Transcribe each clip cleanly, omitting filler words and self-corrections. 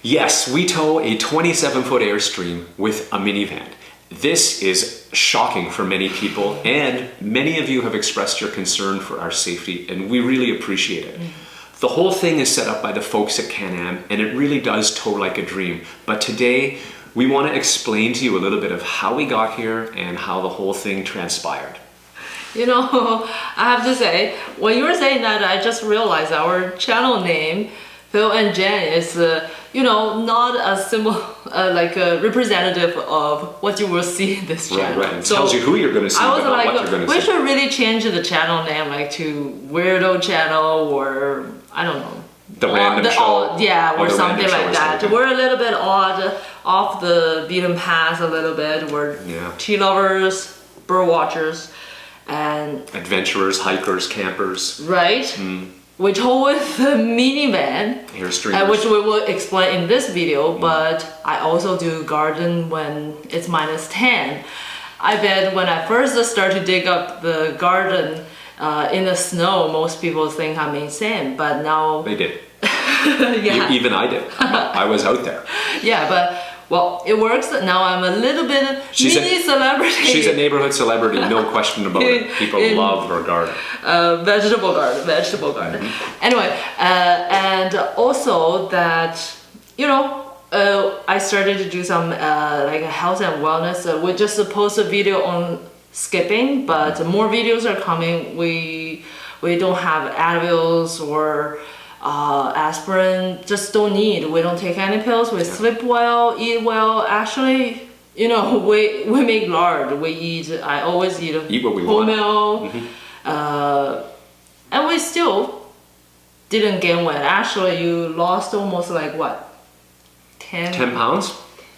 Yes, we tow a 27-foot Airstream with a minivan. This is shocking for many people, and many of you have expressed your concern for our safety, and we really appreciate it. The whole thing is set up by the folks at Can-Am, and it really does tow like a dream. But today, we want to explain to you a little bit of how we got here and how the whole thing transpired. You know, I have to say, when you were saying that, I just realized our channel name, Phil&Zhen, is not a symbol, like a representative of what you will see in this channel. Right. It tells you who you're going to see, but not what you're going to see. We should really change the channel name, like to Weirdo Channel, or I don't know. The random show. Or something like that. We're a little bit odd, off the beaten path a little bit. We're tea lovers, bird watchers, and adventurers, hikers, campers. Right. We tow with the minivan, Airstreamers, which we will explain in this video, but I also do garden when it's -10. I bet when I first start to dig up the garden in the snow, most people think I'm insane, but now... They did. Even I did. I was out there. Yeah, but well, it works. Now I'm a little bit celebrity. She's a neighborhood celebrity, no question about it. People love her garden. Vegetable garden. Anyway, and also that, I started to do some like health and wellness. We just post a video on skipping, but more videos are coming. We don't have Advils or aspirin, just don't need. We don't take any pills. We sleep well, eat well. Actually, we make lard. We eat. I always eat what we whole want. meal, and we still didn't gain weight. Actually, you lost almost like what? 10 pounds?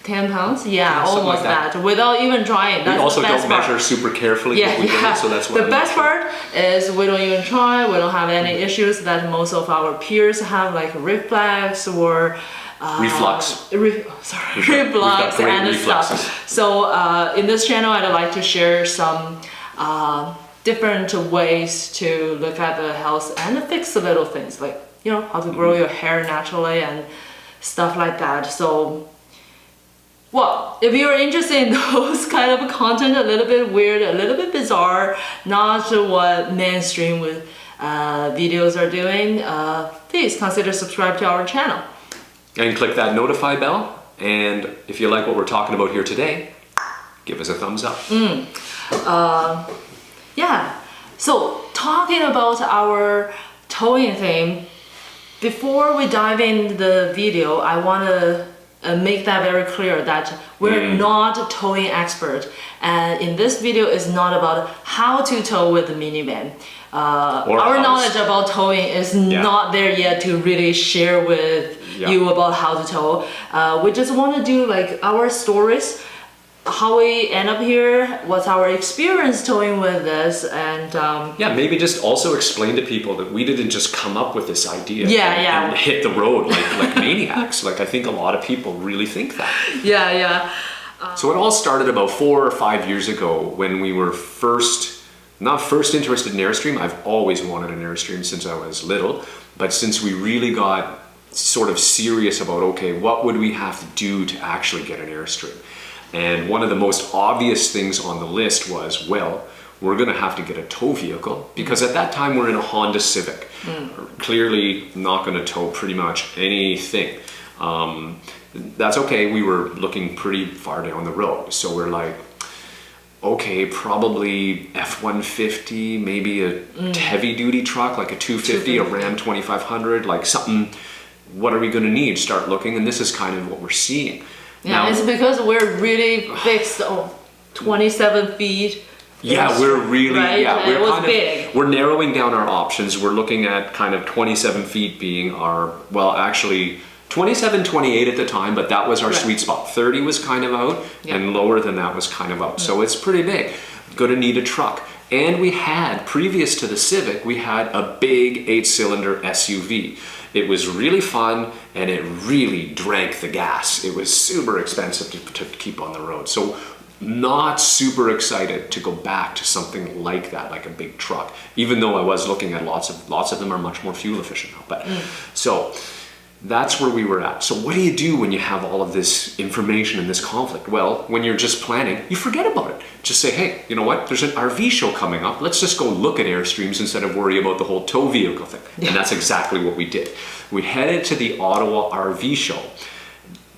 10 pounds? Yeah, almost like that. Without even trying. That's we also the best don't measure super carefully what we do, so that's why the best part is we don't even try. We don't have any issues that most of our peers have, like reflex or reflux and stuff. So in this channel, I'd like to share some different ways to look at the health and fix the little things, like how to grow your hair naturally and stuff like that. So, well, if you're interested in those kind of content, a little bit weird, a little bit bizarre, not what mainstream with videos are doing, please consider subscribe to our channel. And click that notify bell. And if you like what we're talking about here today, give us a thumbs up. So talking about our towing thing, before we dive into the video, I want to make that very clear that we're not towing expert, and in this video is not about how to tow with the minivan. Our knowledge about towing is not there yet to really share with you about how to tow. We just want to do like our stories, how we end up here, what's our experience towing with this, and maybe just also explain to people that we didn't just come up with this idea and hit the road like maniacs. Like I think a lot of people really think that. So it all started about 4 or 5 years ago when we were not first interested in Airstream. I've always wanted an Airstream since I was little, but since we really got sort of serious about, okay, what would we have to do to actually get an Airstream? And one of the most obvious things on the list was, well, we're going to have to get a tow vehicle, because at that time we're in a Honda Civic. Clearly not going to tow pretty much anything. That's okay, we were looking pretty far down the road. So we're like, okay, probably F-150, maybe a heavy duty truck, like a 250, a Ram 2500, like something. What are we going to need? Start looking, and this is kind of what we're seeing. Now, it's because we're really fixed on 27 feet. We're really, we're big. We're narrowing down our options. We're looking at kind of 27 feet being our, well, actually 27, 28 at the time, but that was our sweet spot. 30 was kind of out, and lower than that was kind of out. So it's pretty big. Gonna need a truck. And we had, previous to the Civic, we had a big 8-cylinder SUV. It was really fun, and it really drank the gas. It was super expensive to keep on the road. So not super excited to go back to something like that, like a big truck, even though I was looking at lots of them are much more fuel efficient now. But so That's where we were at. So what do you do when you have all of this information and this conflict? Well, when you're just planning, you forget about it. Just say, hey, you know what? There's an RV show coming up. Let's just go look at Airstreams instead of worry about the whole tow vehicle thing. Yeah. And that's exactly what we did. We headed to the Ottawa RV show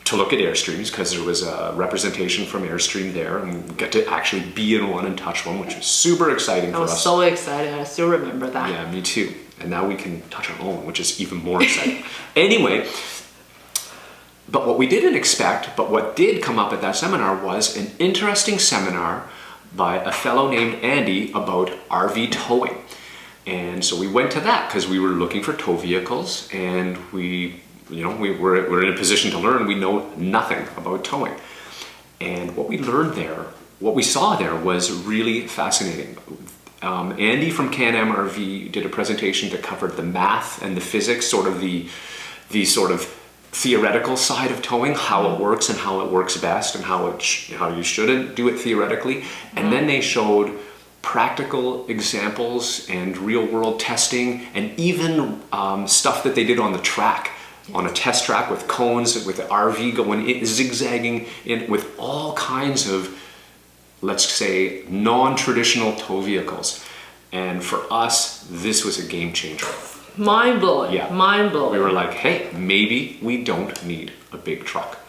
to look at Airstreams because there was a representation from Airstream there, and we got to actually be in one and touch one, which was super exciting for us. I was so excited. I still remember that. Yeah, me too. And now we can touch our own, which is even more exciting. Anyway, but what we didn't expect, but what did come up at that seminar was an interesting seminar by a fellow named Andy about RV towing. And so we went to that because we were looking for tow vehicles, and we're in a position to learn. We know nothing about towing. And what we learned there, what we saw there was really fascinating. Andy from Can-Am RV did a presentation that covered the math and the physics, sort of the sort of theoretical side of towing, how it works and how it works best, and how you shouldn't do it theoretically. And then they showed practical examples and real world testing, and even stuff that they did on the track, on a test track with cones, with the RV going in, zigzagging in, with all kinds of, let's say, non-traditional tow vehicles. And for us, this was a game changer. Mind blowing. Yeah. Mind blowing. We were like, hey, maybe we don't need a big truck.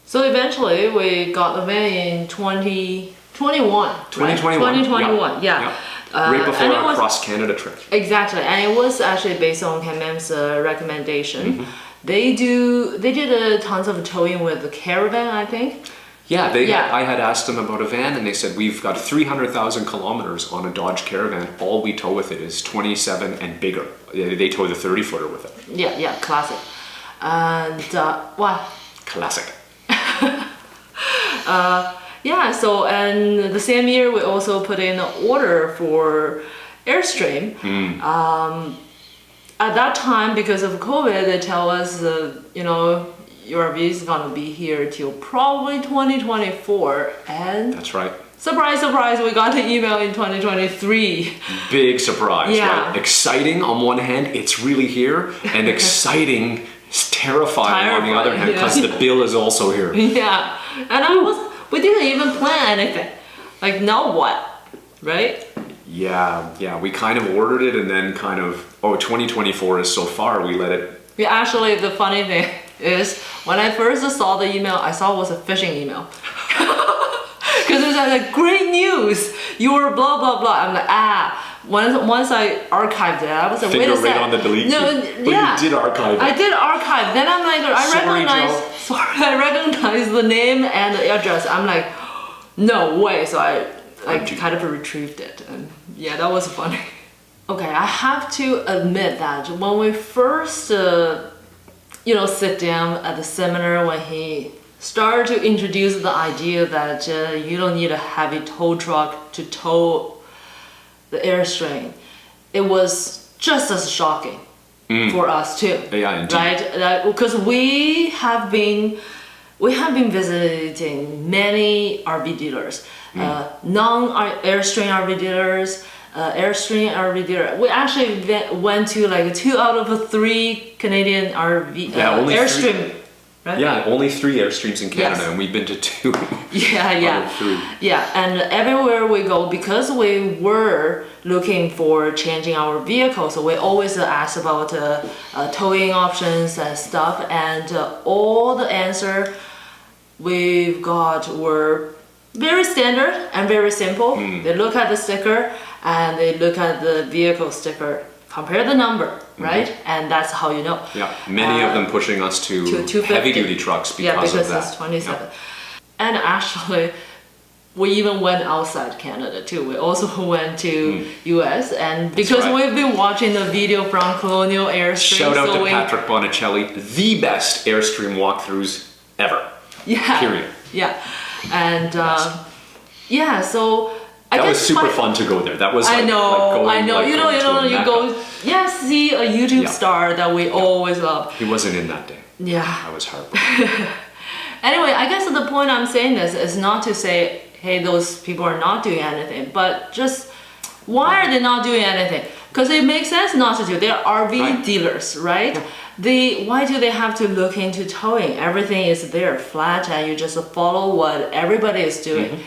So eventually we got the van in 2021. 2021. Yeah. Right before our cross-Canada trip. Exactly. And it was actually based on Can-Am's recommendation. They did tons of towing with the Caravan, I think. Yeah, I had asked them about a van, and they said, we've got 300,000 kilometers on a Dodge Caravan. All we tow with it is 27 and bigger. They tow the 30-footer with it. Yeah, classic. And what? Classic. Yeah, so, and the same year we also put in an order for Airstream. At that time, because of COVID, they tell us, your RV is gonna be here till probably 2024, and that's right. Surprise, surprise, we got an email in 2023. Big surprise, yeah. Right? Exciting on one hand, it's really here, and exciting, terrifying on the other hand, because the bill is also here. Yeah, and we didn't even plan anything. Like, now what, right? Yeah, we kind of ordered it, and then 2024 is so far, we let it. Yeah, actually, the funny thing is, when I first saw the email, I saw it was a phishing email. Because it was like, great news, you were blah, blah, blah. I'm like, Once I archived it, I was like, wait a second. On the delete. No, yeah. You did archive it. I did archive. Then I'm like, I recognize the name and the address. I'm like, no way. So I kind of retrieved it. And yeah, that was funny. Okay, I have to admit that when we first, sit down at the seminar, when he started to introduce the idea that you don't need a heavy tow truck to tow the Airstream, it was just as shocking for us too. Yeah, indeed. Right? Because we have been visiting many RV dealers, non-Airstream RV dealers, Airstream RV dealer. We actually went to like 2 out of 3 Canadian RV Airstream. Right? Yeah, only 3 Airstreams in Canada, and we've been to 2. Yeah. Out of 3. Yeah, and everywhere we go, because we were looking for changing our vehicle, so we always ask about towing options and stuff, and all the answer we've got were very standard and very simple. They look at the sticker and they look at the vehicle sticker, compare the number, right? And that's how you know. Yeah, many of them pushing us to heavy duty trucks because of that. Because it's 27. Yeah. And actually, we even went outside Canada too. We also went to US, and because we've been watching the video from Colonial Airstream. Shout out to Patrick Bonicelli, the best Airstream walkthroughs ever. Yeah. Period. Yeah. And so that was super fun to go there. That was I know. You go see a YouTube star that we always love. He wasn't in that day. Yeah. I was heartbroken. Anyway, I guess the point I'm saying this is not to say, hey, those people are not doing anything, but just why are they not doing anything? Because it makes sense not to do. They're RV dealers, right? Why do they have to look into towing? Everything is there, flat, and you just follow what everybody is doing.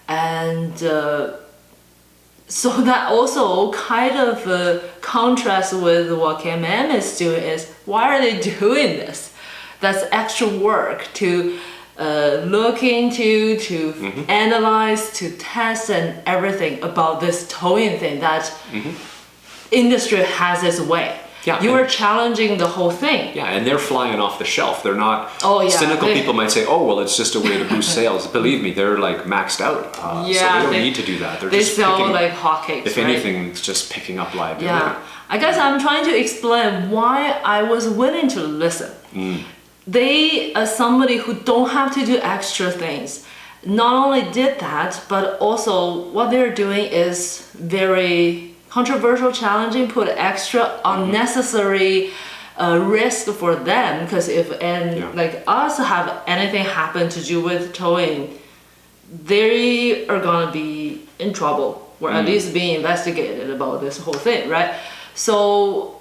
And so that also kind of contrasts with what KMM is doing is, why are they doing this? That's extra work to look into, to analyze, to test and everything about this towing thing that industry has its way. Yeah, you are challenging the whole thing. Yeah, and they're flying off the shelf. They're not. Cynical people might say, "Oh, well, it's just a way to boost sales." Believe me, they're like maxed out. So they don't need to do that. They just sell like hotcakes. If anything, it's just picking up liability. Yeah, I guess I'm trying to explain why I was willing to listen. They, as somebody who don't have to do extra things, not only did that, but also what they're doing is very controversial, challenging, put extra unnecessary risk for them, because if like us have anything happen to do with towing, they are gonna be in trouble, or at least being investigated about this whole thing, right? So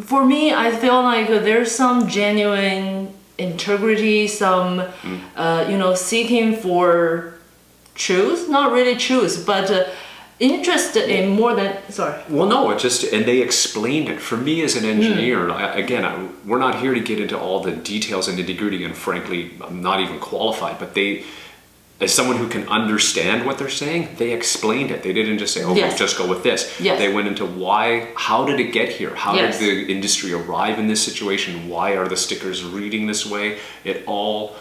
for me, I feel like there's some genuine integrity, some seeking for truth, not really truth, but interested in more than, Well, no, and they explained it. For me as an engineer, again, we're not here to get into all the details and nitty-gritty, and frankly, I'm not even qualified, but they, as someone who can understand what they're saying, they explained it. They didn't just say, we'll just go with this. They went into how did it get here? How did the industry arrive in this situation? Why are the stickers reading this way? It all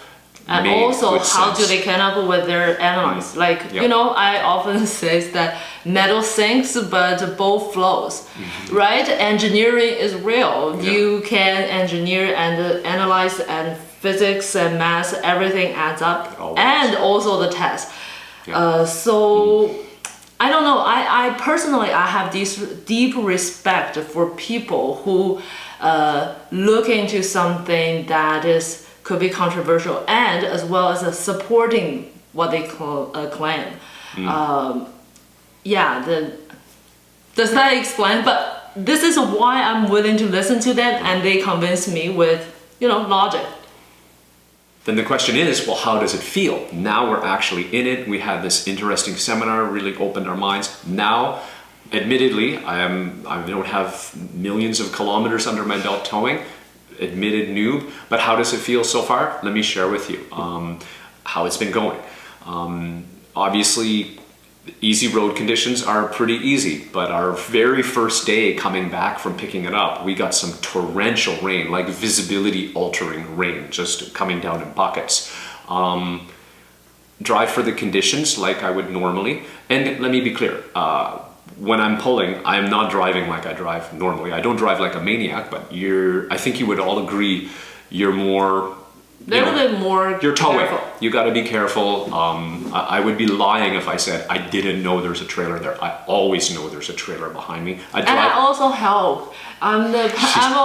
and also, how do they come up with their analyze? Like, I often say that metal sinks, but both flows, right? Engineering is real. You can engineer and analyze, and physics and math, everything adds up. And also the test. So, I don't know. I personally, I have this deep respect for people who look into something that could be controversial, and as well as supporting what they claim. Does that explain? But this is why I'm willing to listen to them, and they convince me with, logic. Then the question is, well, how does it feel? Now we're actually in it. We had this interesting seminar, really opened our minds. Now, admittedly, I don't have millions of kilometers under my belt towing. Admitted noob, but how does it feel so far? Let me share with you how it's been going. Obviously, easy road conditions are pretty easy, but our very first day coming back from picking it up, we got some torrential rain, like visibility altering rain, just coming down in buckets. Drive for the conditions like I would normally, and let me be clear, when I'm pulling, I am not driving like I drive normally. I don't drive like a maniac, but I think you would all agree, you're more... You're towing. You got to be careful. I would be lying if I said I didn't know there's a trailer there. I always know there's a trailer behind me. And I also help.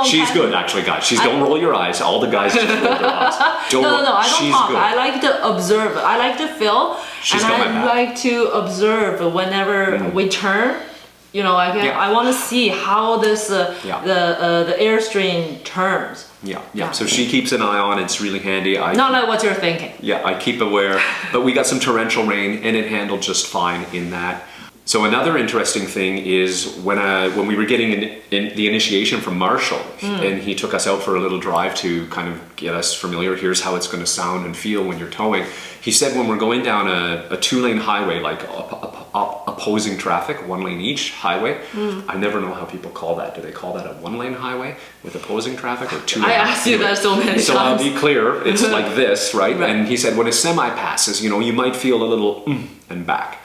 She's good, actually, guys. Don't roll your eyes. All the guys just roll their eyes. I don't talk. Good. I like to observe. I like to feel. I like to observe whenever we turn. I want to see how this the Airstream turns. So she keeps an eye on it. It's really handy. Not like what you're thinking. I keep aware. But we got some torrential rain, and it handled just fine in that. So another interesting thing is when we were getting the initiation from Marshall, and he took us out for a little drive to kind of get us familiar. Here's how it's going to sound and feel when you're towing. He said when we're going down a two-lane highway, like opposing traffic, one lane each highway. I never know how people call that. Do they call that a one-lane highway with opposing traffic, or two-lane? I asked you that so many times. So I'll be clear. It's like this, right? And he said when a semi passes, you might feel a little and back.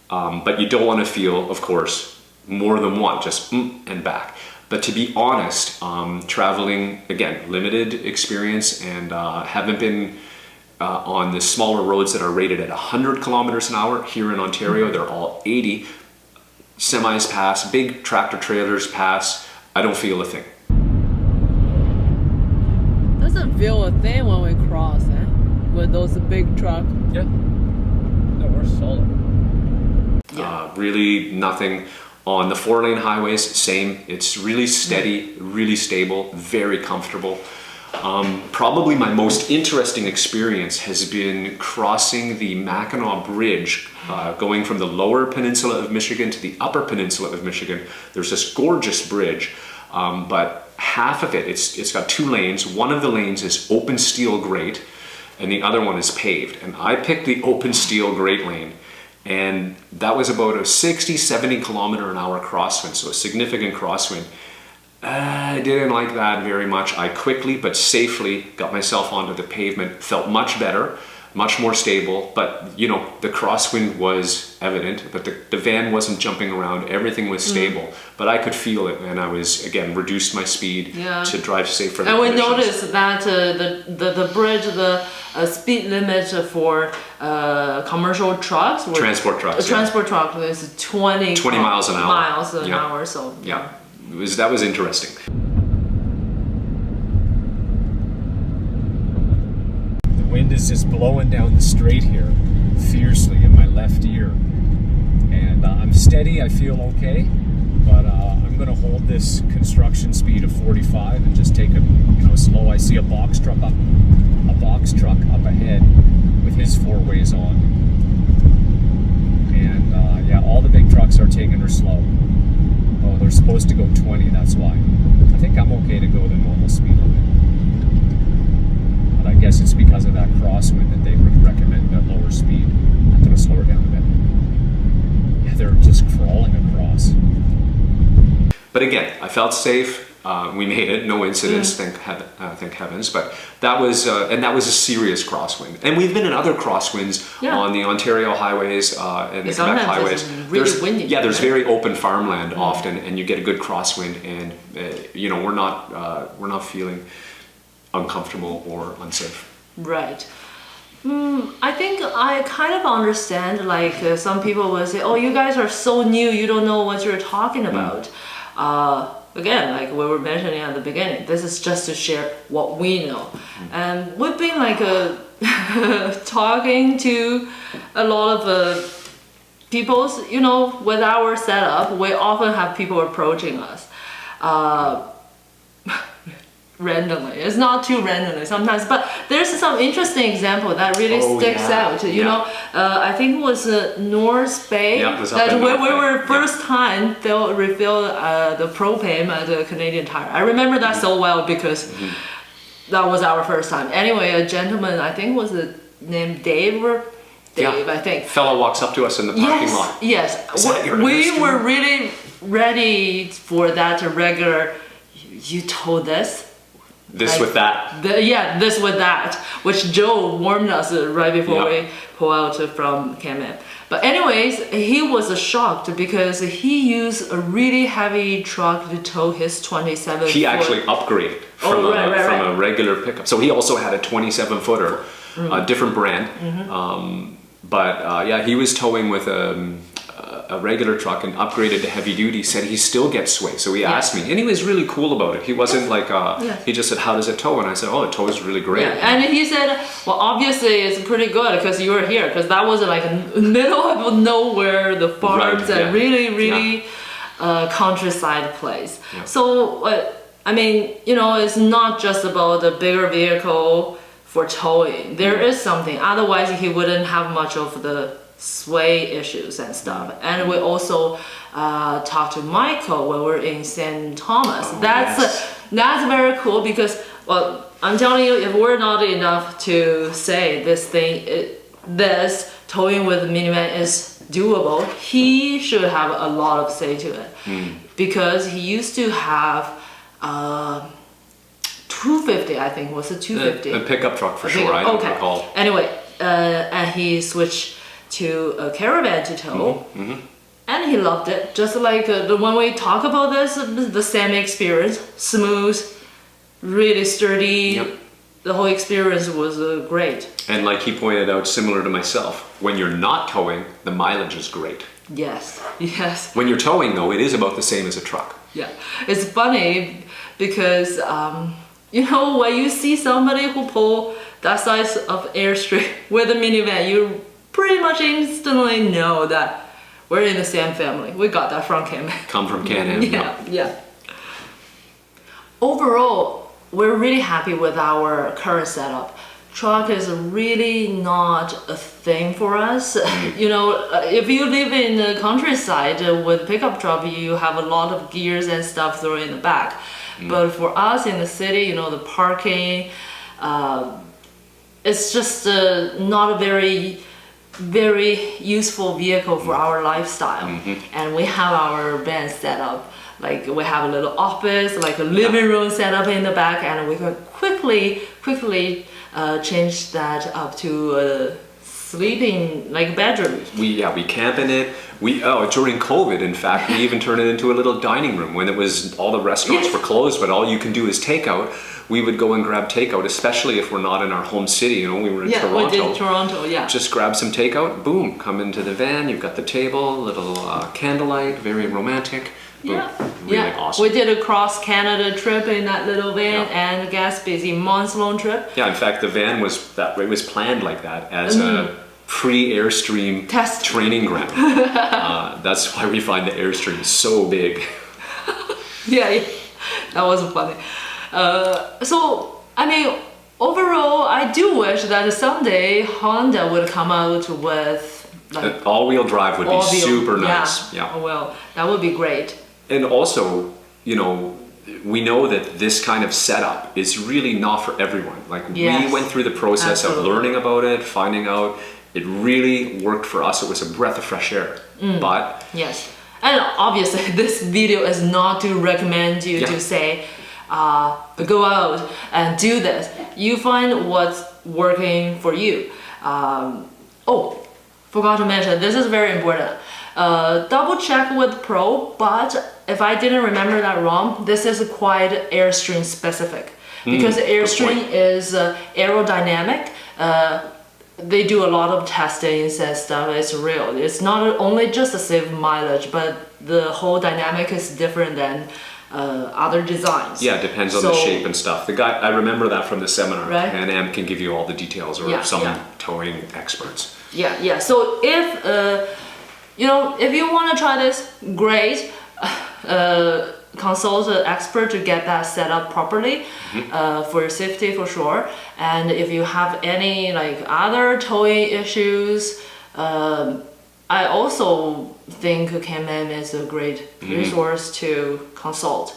But you don't want to feel, of course, more than one, just and back. But to be honest, traveling, again, limited experience, and haven't been on the smaller roads that are rated at 100 kilometers an hour. Here in Ontario, they're all 80. Semis pass, big tractor trailers pass. I don't feel a thing. Doesn't feel a thing when we cross, with those big trucks. Yeah. No, we're solid. Really nothing. On the 4-lane highways, same. It's really steady, really stable, very comfortable. Probably my most interesting experience has been crossing the Mackinac Bridge, going from the lower peninsula of Michigan to the upper peninsula of Michigan. There's this gorgeous bridge, but half of it, it's got 2 lanes. One of the lanes is open steel grate, and the other one is paved. And I picked the open steel grate lane. And that was about a 60-70 kilometer an hour crosswind, so a significant crosswind. I didn't like that very much. I quickly but safely got myself onto the pavement, felt much better, much more stable, but you know, the crosswind was evident, but the van wasn't jumping around, everything was stable, but I could feel it, and I was, again, reduced my speed to drive safer. And we noticed that the bridge, the speed limit for commercial trucks, transport trucks, transport truck is 20 miles an hour. Miles an hour, so yeah. That was interesting. The wind is just blowing down the straight here, fiercely in my left ear. And I'm steady, I feel okay, but I'm gonna hold this construction speed of 45 and just take it, you know, slow. I see a box truck up ahead with his 4-ways on. And yeah, all the big trucks are taking her slow. Oh, they're supposed to go 20, that's why. I think I'm okay to go the normal speed limit. But I guess it's because of that crosswind that they recommend a lower speed. I'm going to slow her down a bit. Yeah, they're just crawling across. But again, I felt safe. We made it, no incidents, thank heavens. But that was, and that was a serious crosswind. And we've been in other crosswinds on the Ontario highways and the Quebec highways. Really windy. Yeah, there's very open farmland often, and you get a good crosswind, and you know, we're not feeling uncomfortable or unsafe. Right. I think I kind of understand. Like some people will say, "Oh, you guys are so new, you don't know what you're talking about." Again, like we were mentioning at the beginning, this is just to share what we know. And we've been like talking to a lot of people, you know, with our setup, we often have people approaching us randomly. It's not too randomly sometimes, but there's some interesting example that really sticks out. You know, I think it was North Bay that when we were first time they'll refill the propane at the Canadian Tire. I remember that so well because that was our first time. Anyway, a gentleman, I think was named Dave, I think. Fellow walks up to us in the parking lot. Yes, we were really ready for that regular. You told this. This like, with that. This with that, which Joe warned us right before we pull out from Cayman. But anyways, he was shocked because he used a really heavy truck to tow his 27-foot. He actually upgraded from a regular pickup. So he also had a 27-footer, a different brand. But yeah, he was towing with a regular truck and upgraded to heavy duty. Said he still gets sway. So he asked me, and he was really cool about it. He wasn't like he just said, "How does it tow?" And I said, "Oh, it tows really great." And he said, "Well, obviously it's pretty good because you were here, because that was like middle of nowhere, the farms and really countryside place." So I mean, you know, it's not just about the bigger vehicle for towing. There is something. Otherwise, he wouldn't have much of the sway issues and stuff. And we also talked to Michael when we're in St. Thomas. That's very cool because, well, I'm telling you, if we're not enough to say this towing with Minivan is doable, he should have a lot of say to it because he used to have 250, I think was a 250. A pickup truck for sure. I don't recall. Anyway, and he switched to a caravan to tow, and he loved it. Just like when we talk about this, the same experience, smooth, really sturdy. The whole experience was great. And like he pointed out, similar to myself, when you're not towing, the mileage is great. Yes. When you're towing, though, it is about the same as a truck. Yeah, it's funny because you know, when you see somebody who pull that size of Airstream with a minivan, you pretty much instantly know that we're in the same family. We got that from Can-Am. Come from Can-Am. Yeah. Overall, we're really happy with our current setup. Truck is really not a thing for us. You know, if you live in the countryside with pickup truck, you have a lot of gears and stuff thrown in the back. But for us in the city, you know, the parking, it's just not a very useful vehicle for our lifestyle. And we have our van set up. Like we have a little office, like a living room set up in the back, and we can quickly change that up to sleeping like bedroom. We camp in it. During COVID, in fact, we even turned it into a little dining room when it was all the restaurants were closed, but all you can do is takeout. We would go and grab takeout, especially if we're not in our home city. You know, we were in Toronto. We did Toronto, yeah. Just grab some takeout, boom, come into the van. You've got the table, little candlelight, very romantic. Yeah, really awesome. We did a cross Canada trip in that little van and Gaspé months-long trip. Yeah, in fact, the van was planned like that as a pre-Airstream test training ground. That's why we find the Airstream so big. yeah, that was funny. So I mean, overall, I do wish that someday Honda would come out with like all-wheel drive would be super nice. Yeah, well, that would be great. And also, you know, we know that this kind of setup is really not for everyone. Like we went through the process of learning about it, finding out. It really worked for us. It was a breath of fresh air. But yes, and obviously this video is not to recommend you to say, go out and do this. You find what's working for you. Forgot to mention, this is very important. Double check with Pro, but if I didn't remember that wrong, this is quite Airstream specific. Because Airstream is aerodynamic. They do a lot of testings and stuff. It's real. It's not only just to save mileage, but the whole dynamic is different than other designs. Yeah, it depends on the shape and stuff. The guy, I remember that from the seminar. Right? And Am can give you all the details, or some towing experts. Yeah. So if if you want to try this, great. Consult an expert to get that set up properly for your safety for sure. And if you have any like other towing issues, I also think Can-Am is a great resource to consult.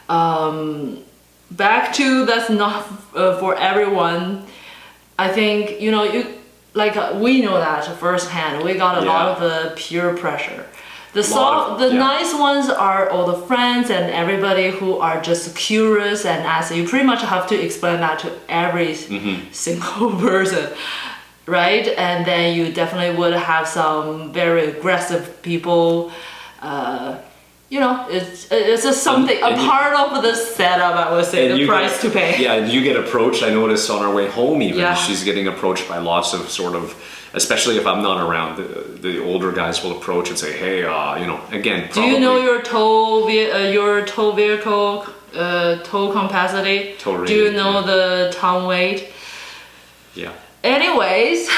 Back to that's not for everyone. I think we know that firsthand. We got a lot of peer pressure. The nice ones are all the friends and everybody who are just curious and ask. You pretty much have to explain that to every single person, right? And then you definitely would have some very aggressive people. It's just something, a part of the setup, I would say, the price to pay. Yeah, and you get approached, I noticed on our way home even, she's getting approached by lots of sort of, especially if I'm not around, the older guys will approach and say, hey, again, probably. Do you know your tow vehicle, tow capacity? Tow rating, do you know the ton weight? Yeah. Anyways,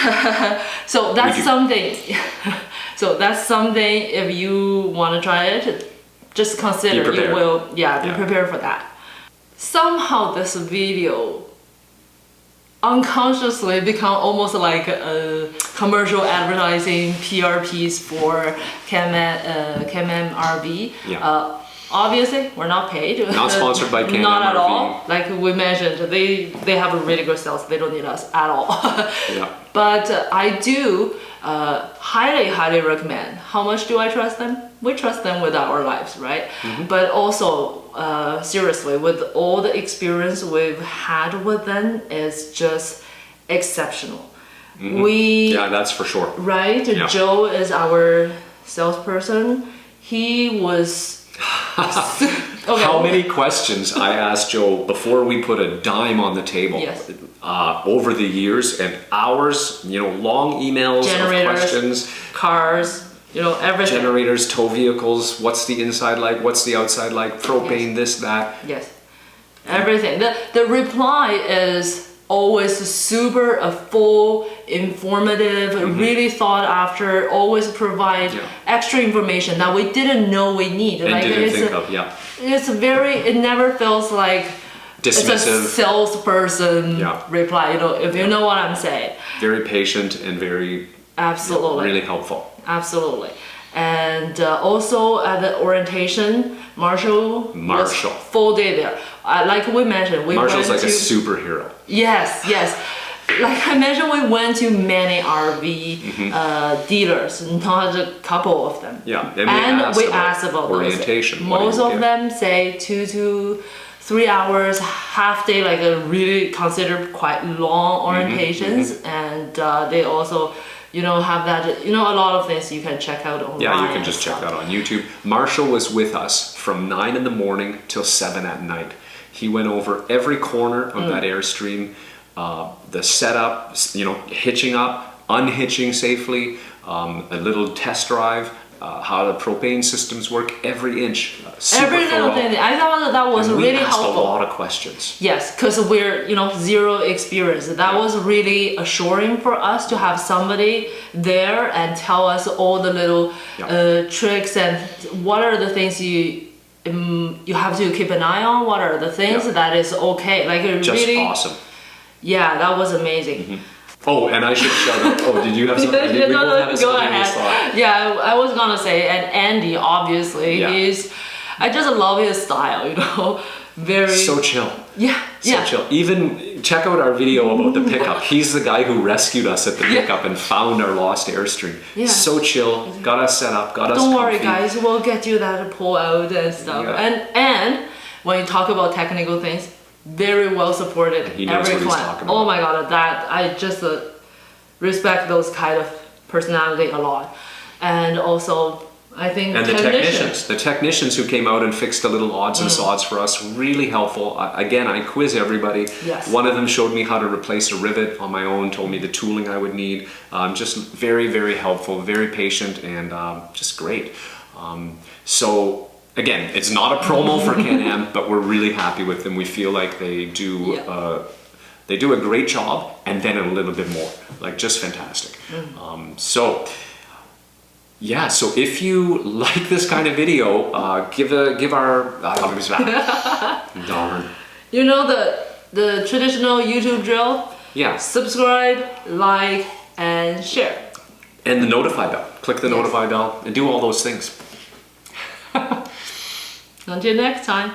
so that's something. So that's something, if you want to try it, just consider you will, be prepared for that. Somehow this video unconsciously become almost like a commercial advertising PR piece for Can-Am RV. Obviously, we're not paid. Not sponsored by Can-Am Not at RV. all. Like we mentioned, they have a really good sales. They don't need us at all. But I do highly recommend. How much do I trust them? We trust them with our lives, right? But also, seriously, with all the experience we've had with them, it's just exceptional. That's for sure. Right? Joe is our salesperson. He was... How many questions I asked Joe before we put a dime on the table over the years, and hours, long emails of questions. Cars, everything. Generators, tow vehicles, what's the inside like, what's the outside like, propane, this, that. Yes, everything. The reply is always super full, informative, really thought after, always provide extra information that we didn't know we need. And like didn't think of, It's very, it never feels like dismissive. It's a salesperson reply, if you know what I'm saying. Very patient and very really helpful. Absolutely. And also at the orientation, Marshall was full day there. Like we mentioned, Marshall's like a superhero. Yes. Like I mentioned, we went to many RV dealers, not a couple of them. Yeah, and we asked about orientation. Most of them say 2 to 3 hours, half day, like a really considered quite long orientations, and they also. Have that, a lot of things you can check out online. Yeah, you can just check that on YouTube. Marshall was with us from 9 in the morning till 7 at night. He went over every corner of that Airstream, the setup, hitching up, unhitching safely, a little test drive, how the propane systems work, every inch. Every little thing. I thought that was really helpful. We asked a lot of questions. Yes, because we're zero experience. That was really assuring for us to have somebody there and tell us all the little tricks and what are the things you have to keep an eye on. What are the things that is okay? Like just really awesome. Yeah, that was amazing. Oh, and I should shout out. Oh, did you have something? Go ahead. Yeah, I was gonna say, and Andy, obviously, I just love his style, very... So chill. So chill. Even, check out our video about the pickup. He's the guy who rescued us at the pickup and found our lost Airstream. So chill, got us set up, got us Don't comfy. worry guys, we'll get you that pull out and stuff. And when you talk about technical things, very well supported. He knows what he's talking about. Oh my god, that I just respect those kind of personality a lot. And also, I think the technicians who came out and fixed the little odds and sods for us, really helpful. Again, I quiz everybody. One of them showed me how to replace a rivet on my own, told me the tooling I would need. Just very, very helpful, very patient, and just great. So again, it's not a promo for Can-Am, but we're really happy with them. We feel like they do a great job, and then a little bit more, like just fantastic. So if you like this kind of video, give our darn. The traditional YouTube drill. Subscribe, like, and share. And the notify bell. Click the notify bell and do all those things. Until next time.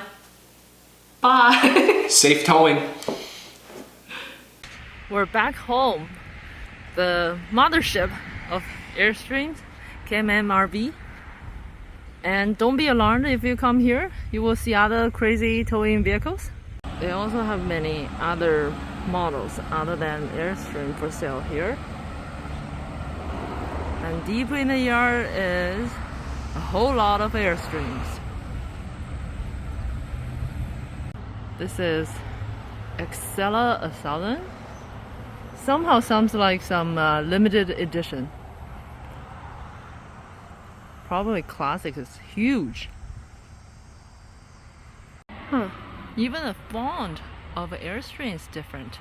Bye. Safe towing. We're back home. The mothership of Airstreams, Can-Am RV. And don't be alarmed if you come here. You will see other crazy towing vehicles. They also have many other models other than Airstream for sale here. And deep in the yard is a whole lot of Airstreams. This is Excella 1000. Somehow sounds like some limited edition. Probably classic, it's huge. Even the font of Airstream is different.